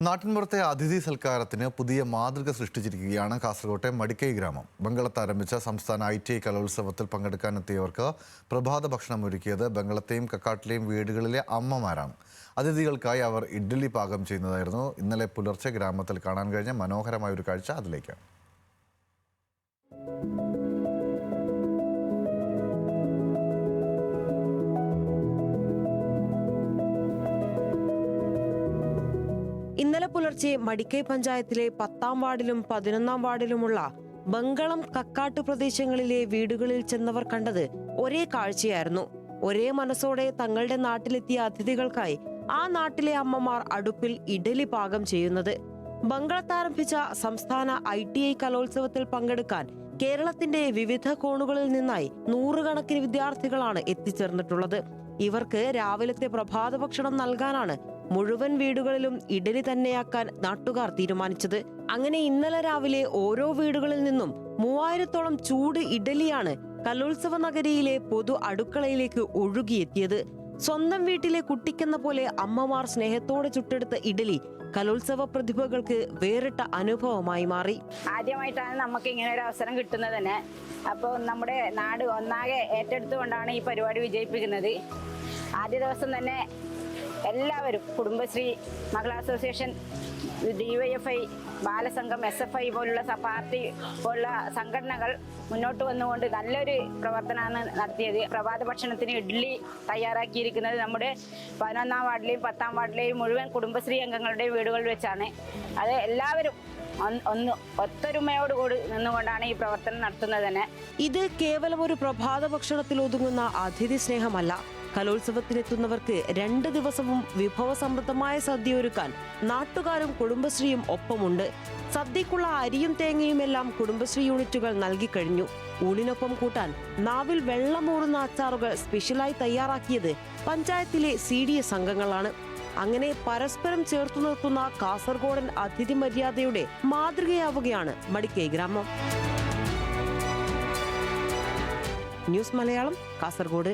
നാട്ടിൻപുറത്തെ അതിഥി സൽക്കാരത്തിന് പുതിയ മാതൃക സൃഷ്ടിച്ചിരിക്കുകയാണ് കാസർകോട്ടെ മടിക്കൈ ഗ്രാമം. ബംഗളത്ത് ആരംഭിച്ച സംസ്ഥാന ITI കലോത്സവത്തിൽ പങ്കെടുക്കാനെത്തിയവർക്ക് പ്രഭാത ഭക്ഷണം ഒരുക്കിയത് ബംഗളത്തെയും കക്കാട്ടിലെയും വീടുകളിലെ അമ്മമാരാണ്. അതിഥികൾക്കായി അവർ ഇഡ്ഡലി പാകം ചെയ്യുന്നതായിരുന്നു. ഇന്നലെ പുലർച്ചെ ഗ്രാമത്തിൽ കാണാൻ കഴിഞ്ഞ മനോഹരമായ ഒരു കാഴ്ച അതിലേക്ക്. ഇന്നലെ പുലർച്ചെ മടിക്കൈ പഞ്ചായത്തിലെ 10-ാം വാർഡിലും 11-ാം വാർഡിലുമുള്ള ബംഗളം കക്കാട്ട് പ്രദേശങ്ങളിലെ വീടുകളിൽ ചെന്നവർ കണ്ടത് ഒരേ കാഴ്ചയായിരുന്നു. ഒരേ മനസ്സോടെ തങ്ങളുടെ നാട്ടിലെത്തിയ അതിഥികൾക്കായി ആ നാട്ടിലെ അമ്മമാർ അടുപ്പിൽ ഇഡലി പാകം ചെയ്യുന്നത്. ബംഗളത്താരംഭിച്ച സംസ്ഥാന ITI കലോത്സവത്തിൽ പങ്കെടുക്കാൻ കേരളത്തിന്റെ വിവിധ കോണുകളിൽ നിന്നായി നൂറുകണക്കിന് വിദ്യാർത്ഥികളാണ് എത്തിച്ചേർന്നിട്ടുള്ളത്. ഇവർക്ക് രാവിലത്തെ പ്രഭാത ഭക്ഷണം നൽകാനാണ് മുഴുവൻ വീടുകളിലും ഇഡലി തന്നെയാക്കാൻ നാട്ടുകാർ തീരുമാനിച്ചത്. അങ്ങനെ ഇന്നലെ രാവിലെ ഓരോ വീടുകളിൽ നിന്നും 3000-ഓളം ചൂട് ഇഡലിയാണ് കലോത്സവ നഗരിയിലെ പൊതു അടുക്കളയിലേക്ക് ഒഴുകിയെത്തിയത്. സ്വന്തം വീട്ടിലെ കുട്ടിക്കെന്ന പോലെ അമ്മമാർ സ്നേഹത്തോടെ ചുട്ടെടുത്ത ഇഡലി കലോത്സവ പ്രതിഭകൾക്ക് വേറിട്ട അനുഭവമായി മാറി. ആദ്യമായിട്ടാണ് നമുക്ക് ഇങ്ങനെ ഒരു അവസരം കിട്ടുന്നത് തന്നെ. അപ്പോൾ നമ്മുടെ നാട് ഒന്നാകെ ഏറ്റെടുത്തുകൊണ്ടാണ് ഈ പരിപാടി വിജയിപ്പിക്കുന്നത്. ആദ്യ ദിവസം തന്നെ എല്ലാവരും കുടുംബശ്രീ, മഹിളാ അസോസിയേഷൻ, DYFI, ബാലസംഘം, SFI പോലുള്ള പാർട്ടി പോലുള്ള സംഘടനകൾ മുന്നോട്ട് വന്നുകൊണ്ട് നല്ലൊരു പ്രവർത്തനമാണ് നടത്തിയത്. പ്രഭാത ഭക്ഷണത്തിന് ഇഡ്ഡലി തയ്യാറാക്കിയിരിക്കുന്നത് നമ്മുടെ 11-ാം വാർഡിലെയും 10-ാം വാർഡിലെയും മുഴുവൻ കുടുംബശ്രീ അംഗങ്ങളുടെയും വീടുകളിൽ വെച്ചാണ്. അത് എല്ലാവരും ഒത്തൊരുമയോടുകൂടി നിന്നുകൊണ്ടാണ് ഈ പ്രവർത്തനം നടത്തുന്നത് തന്നെ. ഇത് കേവലം ഒരു പ്രഭാത ഭക്ഷണത്തിൽ ഒതുങ്ങുന്ന അതിഥി സ്നേഹമല്ല. കലോത്സവത്തിനെത്തുന്നവർക്ക് 2 ദിവസവും വിഭവസമൃദ്ധമായ സദ്യ ഒരുക്കാൻ നാട്ടുകാരും കുടുംബശ്രീയും ഒപ്പമുണ്ട്. സദ്യക്കുള്ള അരിയും തേങ്ങയും എല്ലാം കുടുംബശ്രീ യൂണിറ്റുകൾ നൽകിക്കഴിഞ്ഞു. ഊണിനൊപ്പം കൂട്ടാൻ നാവിൽ വെള്ളമൂറുന്ന അച്ചാറുകൾ സ്പെഷ്യലായി തയ്യാറാക്കിയത് പഞ്ചായത്തിലെ CDS അംഗങ്ങളാണ്. അങ്ങനെ പരസ്പരം ചേർത്തു നിർത്തുന്ന കാസർഗോഡൻ അതിഥി മര്യാദയുടെ മാതൃകയാവുകയാണ് മടിക്കൈ ഗ്രാമം. ന്യൂസ് മലയാളം, കാസർഗോഡ്.